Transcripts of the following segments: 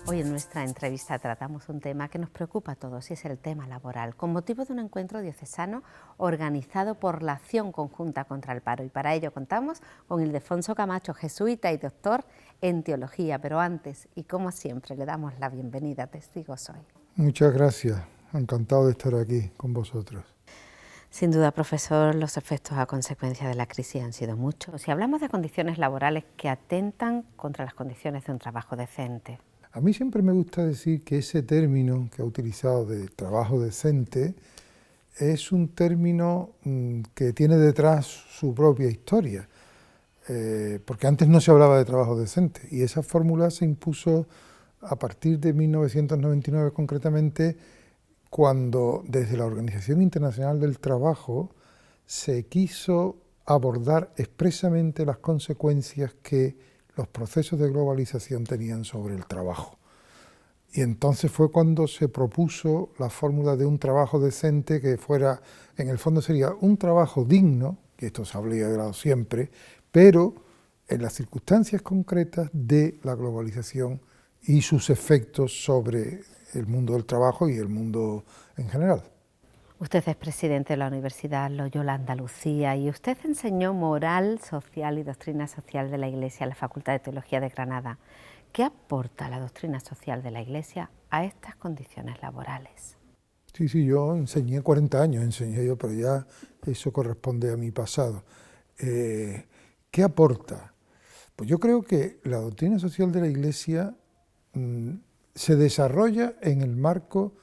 Hoy en nuestra entrevista tratamos un tema que nos preocupa a todos y es el tema laboral, con motivo de un encuentro diocesano organizado por la Acción Conjunta contra el Paro. Y para ello contamos con Ildefonso Camacho, jesuita y doctor en teología. Pero antes, y como siempre, le damos la bienvenida a Testigos Hoy. Muchas gracias, encantado de estar aquí con vosotros. Sin duda, profesor, los efectos a consecuencia de la crisis han sido muchos. Si hablamos de condiciones laborales que atentan contra las condiciones de un trabajo decente. A mí siempre me gusta decir que ese término que ha utilizado de trabajo decente es un término que tiene detrás su propia historia, porque antes no se hablaba de trabajo decente y esa fórmula se impuso a partir de 1999 concretamente, cuando desde la Organización Internacional del Trabajo se quiso abordar expresamente las consecuencias que los procesos de globalización tenían sobre el trabajo. Y entonces fue cuando se propuso la fórmula de un trabajo decente que fuera, en el fondo sería un trabajo digno, que esto se habría hablado siempre, pero en las circunstancias concretas de la globalización y sus efectos sobre el mundo del trabajo y el mundo en general. Usted es presidente de la Universidad Loyola Andalucía y usted enseñó moral social y doctrina social de la Iglesia en la Facultad de Teología de Granada. ¿Qué aporta la doctrina social de la Iglesia a estas condiciones laborales? Sí, yo enseñé 40 años, enseñé yo, pero ya eso corresponde a mi pasado. ¿Qué aporta? Pues yo creo que la doctrina social de la Iglesia se desarrolla en el marco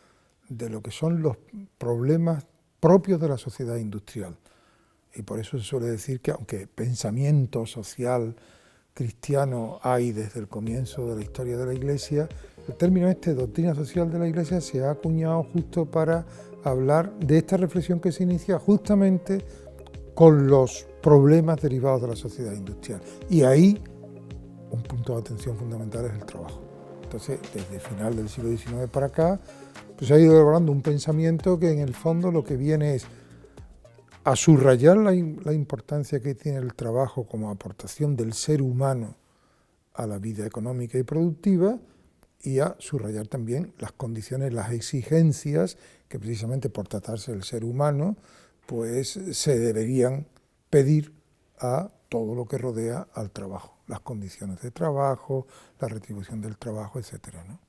de lo que son los problemas propios de la sociedad industrial. Y por eso se suele decir que aunque pensamiento social cristiano hay desde el comienzo de la historia de la Iglesia, el término doctrina social de la Iglesia, se ha acuñado justo para hablar de esta reflexión que se inicia justamente con los problemas derivados de la sociedad industrial. Y ahí un punto de atención fundamental es el trabajo. Entonces, desde el final del siglo XIX para acá, pues se ha ido elaborando un pensamiento que en el fondo lo que viene es a subrayar la importancia que tiene el trabajo como aportación del ser humano a la vida económica y productiva, y a subrayar también las condiciones, las exigencias que precisamente por tratarse del ser humano, pues se deberían pedir a todo lo que rodea al trabajo, las condiciones de trabajo, la retribución del trabajo, etcétera, ¿no?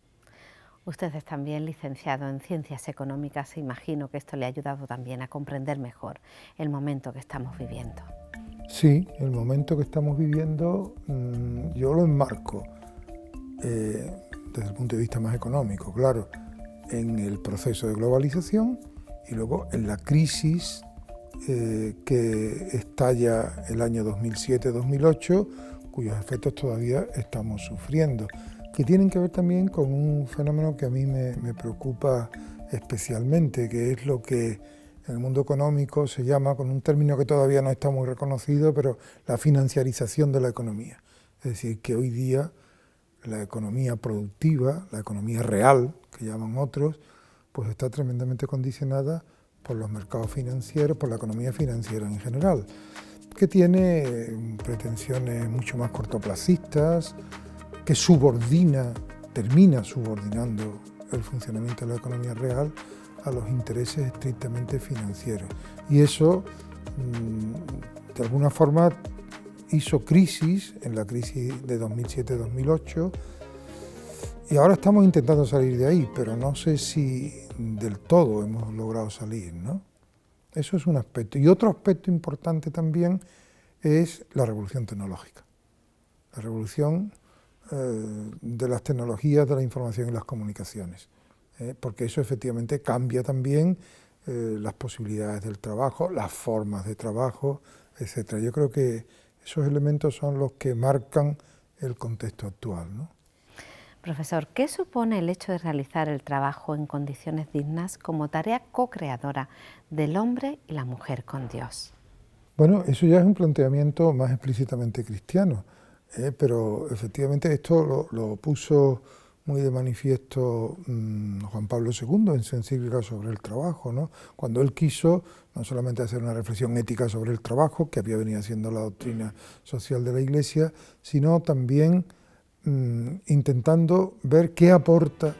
Usted es también licenciado en Ciencias Económicas e imagino que esto le ha ayudado también a comprender mejor el momento que estamos viviendo. Sí, el momento que estamos viviendo yo lo enmarco desde el punto de vista más económico, claro, en el proceso de globalización y luego en la crisis que estalla el año 2007-2008, cuyos efectos todavía estamos sufriendo, que tienen que ver también con un fenómeno que a mí me preocupa especialmente, que es lo que en el mundo económico se llama, con un término que todavía no está muy reconocido, pero la financiarización de la economía. Es decir, que hoy día la economía productiva, la economía real, que llaman otros, pues está tremendamente condicionada por los mercados financieros, por la economía financiera en general, que tiene pretensiones mucho más cortoplacistas, que termina subordinando el funcionamiento de la economía real a los intereses estrictamente financieros. Y eso, de alguna forma, hizo crisis en la crisis de 2007-2008, y ahora estamos intentando salir de ahí, pero no sé si del todo hemos logrado salir, ¿no? Eso es un aspecto. Y otro aspecto importante también es la revolución tecnológica. La revolución de las tecnologías de la información y las comunicaciones, porque eso efectivamente cambia también las posibilidades del trabajo, las formas de trabajo, etc. Yo creo que esos elementos son los que marcan el contexto actual, ¿no? Profesor, ¿qué supone el hecho de realizar el trabajo en condiciones dignas como tarea co-creadora del hombre y la mujer con Dios? Bueno, eso ya es un planteamiento más explícitamente cristiano, pero efectivamente esto lo puso muy de manifiesto Juan Pablo II en su encíclica sobre el trabajo, ¿no? Cuando él quiso no solamente hacer una reflexión ética sobre el trabajo, que había venido haciendo la doctrina social de la Iglesia, sino también intentando ver qué aporta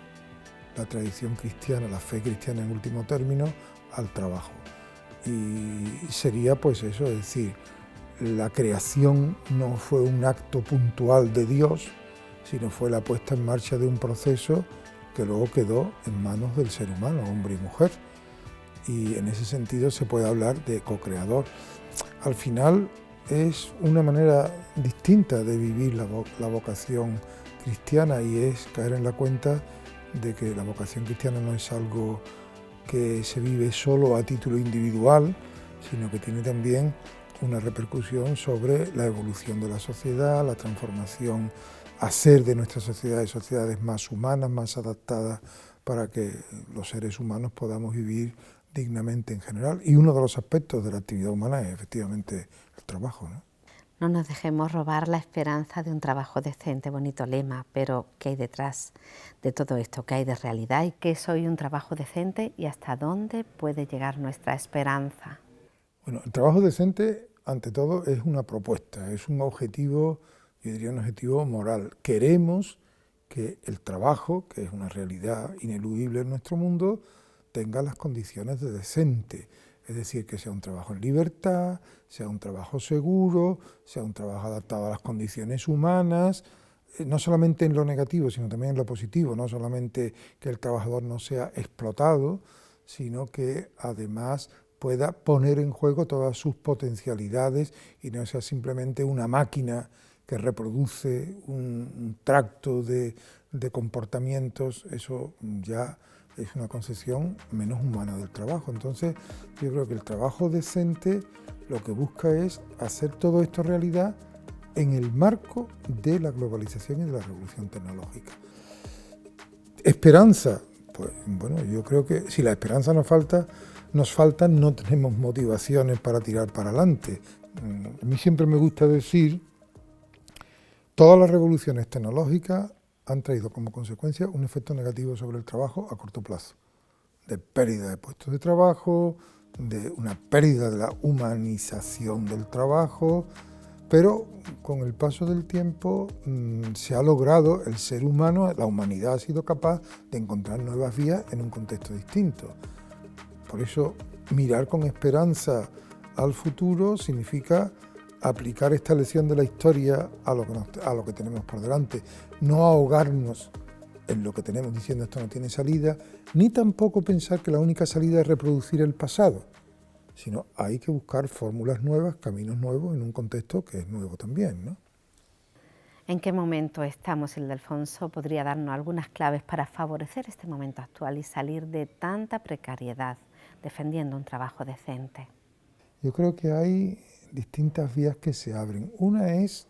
la tradición cristiana, la fe cristiana en último término, al trabajo. Y sería pues eso, es decir, la creación no fue un acto puntual de Dios, sino fue la puesta en marcha de un proceso que luego quedó en manos del ser humano, hombre y mujer. Y en ese sentido se puede hablar de co-creador. Al final es una manera distinta de vivir la vocación cristiana, y es caer en la cuenta de que la vocación cristiana no es algo que se vive solo a título individual, sino que tiene también una repercusión sobre la evolución de la sociedad, la transformación a ser de nuestras sociedades más humanas, más adaptadas para que los seres humanos podamos vivir dignamente en general. Y uno de los aspectos de la actividad humana es efectivamente el trabajo, ¿no? No nos dejemos robar la esperanza de un trabajo decente, bonito lema, pero ¿qué hay detrás de todo esto? ¿Qué hay de realidad? ¿Y qué es hoy un trabajo decente? ¿Y hasta dónde puede llegar nuestra esperanza? Bueno, el trabajo decente, ante todo, es una propuesta, es un objetivo, yo diría un objetivo moral. Queremos que el trabajo, que es una realidad ineludible en nuestro mundo, tenga las condiciones de decente. Es decir, que sea un trabajo en libertad, sea un trabajo seguro, sea un trabajo adaptado a las condiciones humanas, no solamente en lo negativo, sino también en lo positivo, no solamente que el trabajador no sea explotado, sino que además pueda poner en juego todas sus potencialidades y no sea simplemente una máquina que reproduce un tracto de comportamientos. Eso ya es una concepción menos humana del trabajo. Entonces, yo creo que el trabajo decente lo que busca es hacer todo esto realidad en el marco de la globalización y de la revolución tecnológica. Esperanza, pues bueno, yo creo que si la esperanza nos falta, no tenemos motivaciones para tirar para adelante. A mí siempre me gusta decir, todas las revoluciones tecnológicas han traído como consecuencia un efecto negativo sobre el trabajo a corto plazo, de pérdida de puestos de trabajo, de una pérdida de la humanización del trabajo, pero con el paso del tiempo se ha logrado, el ser humano, la humanidad ha sido capaz de encontrar nuevas vías en un contexto distinto. Por eso mirar con esperanza al futuro significa aplicar esta lección de la historia a lo que tenemos por delante, no ahogarnos en lo que tenemos diciendo esto no tiene salida, ni tampoco pensar que la única salida es reproducir el pasado, sino hay que buscar fórmulas nuevas, caminos nuevos en un contexto que es nuevo también, ¿no? ¿En qué momento estamos? Ildefonso podría darnos algunas claves para favorecer este momento actual y salir de tanta precariedad, defendiendo un trabajo decente. Yo creo que hay distintas vías que se abren. Una es,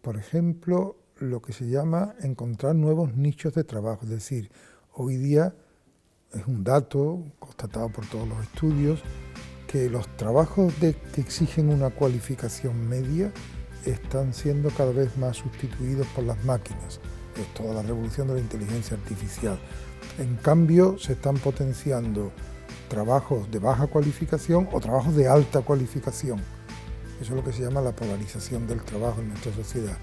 por ejemplo, lo que se llama encontrar nuevos nichos de trabajo. Es decir, hoy día es un dato constatado por todos los estudios que los trabajos que exigen una cualificación media están siendo cada vez más sustituidos por las máquinas. Es toda la revolución de la inteligencia artificial. En cambio, se están potenciando trabajos de baja cualificación o trabajos de alta cualificación. Eso es lo que se llama la polarización del trabajo en nuestra sociedad.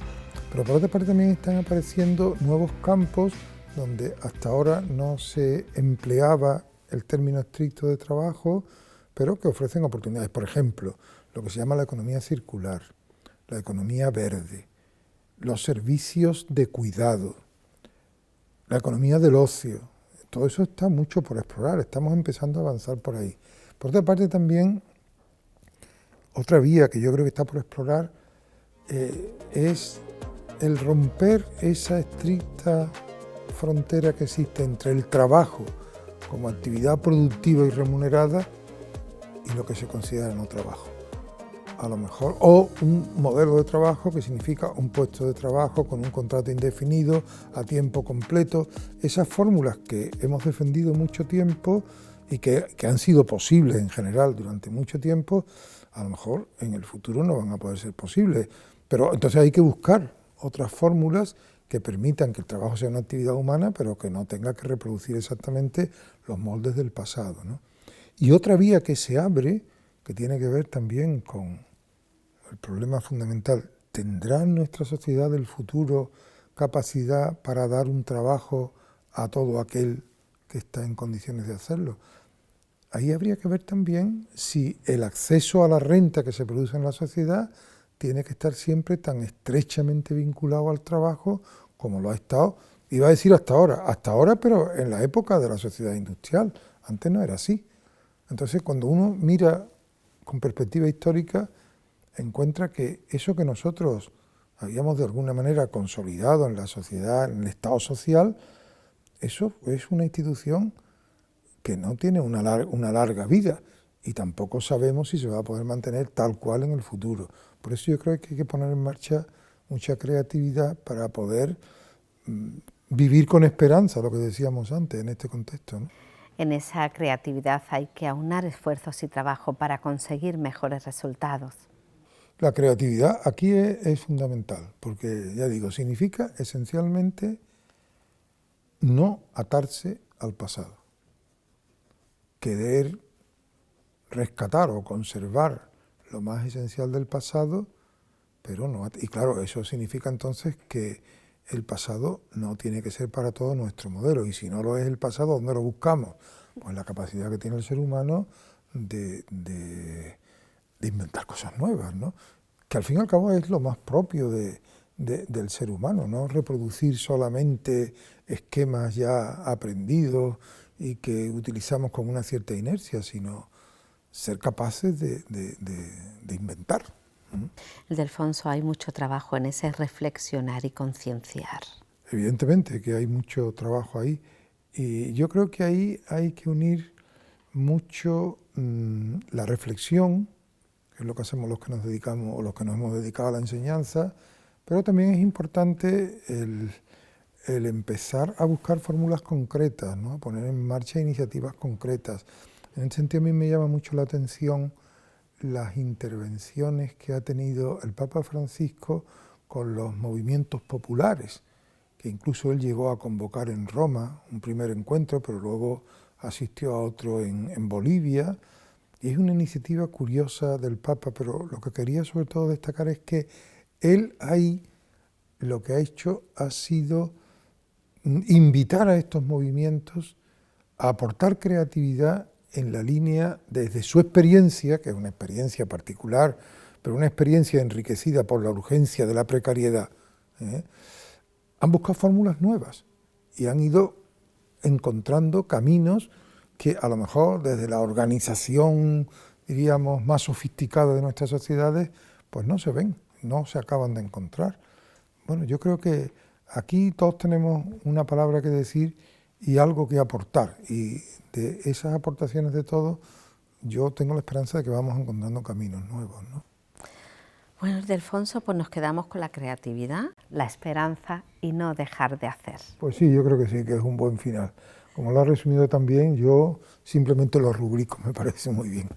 Pero por otra parte también están apareciendo nuevos campos donde hasta ahora no se empleaba el término estricto de trabajo, pero que ofrecen oportunidades. Por ejemplo, lo que se llama la economía circular, la economía verde, los servicios de cuidado, la economía del ocio. Todo eso está mucho por explorar, estamos empezando a avanzar por ahí. Por otra parte también, otra vía que yo creo que está por explorar es el romper esa estricta frontera que existe entre el trabajo como actividad productiva y remunerada y lo que se considera no trabajo. A lo mejor, o un modelo de trabajo que significa un puesto de trabajo con un contrato indefinido a tiempo completo. Esas fórmulas que hemos defendido mucho tiempo y que han sido posibles en general durante mucho tiempo, a lo mejor en el futuro no van a poder ser posibles. Pero entonces hay que buscar otras fórmulas que permitan que el trabajo sea una actividad humana, pero que no tenga que reproducir exactamente los moldes del pasado, ¿no? Y otra vía que se abre, que tiene que ver también con el problema fundamental, ¿tendrá nuestra sociedad del futuro capacidad para dar un trabajo a todo aquel que está en condiciones de hacerlo? Ahí habría que ver también si el acceso a la renta que se produce en la sociedad tiene que estar siempre tan estrechamente vinculado al trabajo como lo ha estado, iba a decir hasta ahora, pero en la época de la sociedad industrial, antes no era así. Entonces, cuando uno mira con perspectiva histórica, encuentra que eso que nosotros habíamos de alguna manera consolidado en la sociedad, en el Estado social, eso es una institución que no tiene una larga vida y tampoco sabemos si se va a poder mantener tal cual en el futuro. Por eso yo creo que hay que poner en marcha mucha creatividad para poder vivir con esperanza, lo que decíamos antes, en este contexto, ¿no? En esa creatividad hay que aunar esfuerzos y trabajo para conseguir mejores resultados. La creatividad aquí es fundamental, porque, ya digo, significa esencialmente no atarse al pasado. Querer rescatar o conservar lo más esencial del pasado, pero no. Y claro, eso significa entonces que el pasado no tiene que ser para todo nuestro modelo, y si no lo es el pasado, ¿dónde lo buscamos? Pues la capacidad que tiene el ser humano de inventar cosas nuevas, ¿no? Que al fin y al cabo es lo más propio del ser humano, no reproducir solamente esquemas ya aprendidos y que utilizamos con una cierta inercia, sino ser capaces de inventar. Ildefonso, hay mucho trabajo en ese reflexionar y concienciar. Evidentemente que hay mucho trabajo ahí, y yo creo que ahí hay que unir mucho la reflexión, que es lo que hacemos los que nos dedicamos o los que nos hemos dedicado a la enseñanza, pero también es importante el empezar a buscar fórmulas concretas, ¿no? A poner en marcha iniciativas concretas. En ese sentido, a mí me llama mucho la atención las intervenciones que ha tenido el Papa Francisco con los movimientos populares, que incluso él llegó a convocar en Roma un primer encuentro, pero luego asistió a otro en Bolivia. Y es una iniciativa curiosa del Papa, pero lo que quería sobre todo destacar es que él ahí lo que ha hecho ha sido invitar a estos movimientos a aportar creatividad en la línea desde su experiencia, que es una experiencia particular, pero una experiencia enriquecida por la urgencia de la precariedad. Han buscado fórmulas nuevas y han ido encontrando caminos que a lo mejor desde la organización, diríamos, más sofisticada de nuestras sociedades, pues no se ven, no se acaban de encontrar. Bueno, yo creo que aquí todos tenemos una palabra que decir y algo que aportar, y de esas aportaciones de todos, yo tengo la esperanza de que vamos encontrando caminos nuevos, ¿no? Bueno, Ildefonso, pues nos quedamos con la creatividad, la esperanza y no dejar de hacer. Pues sí, yo creo que sí, que es un buen final. Como lo ha resumido también, yo simplemente lo rubrico, me parece muy bien.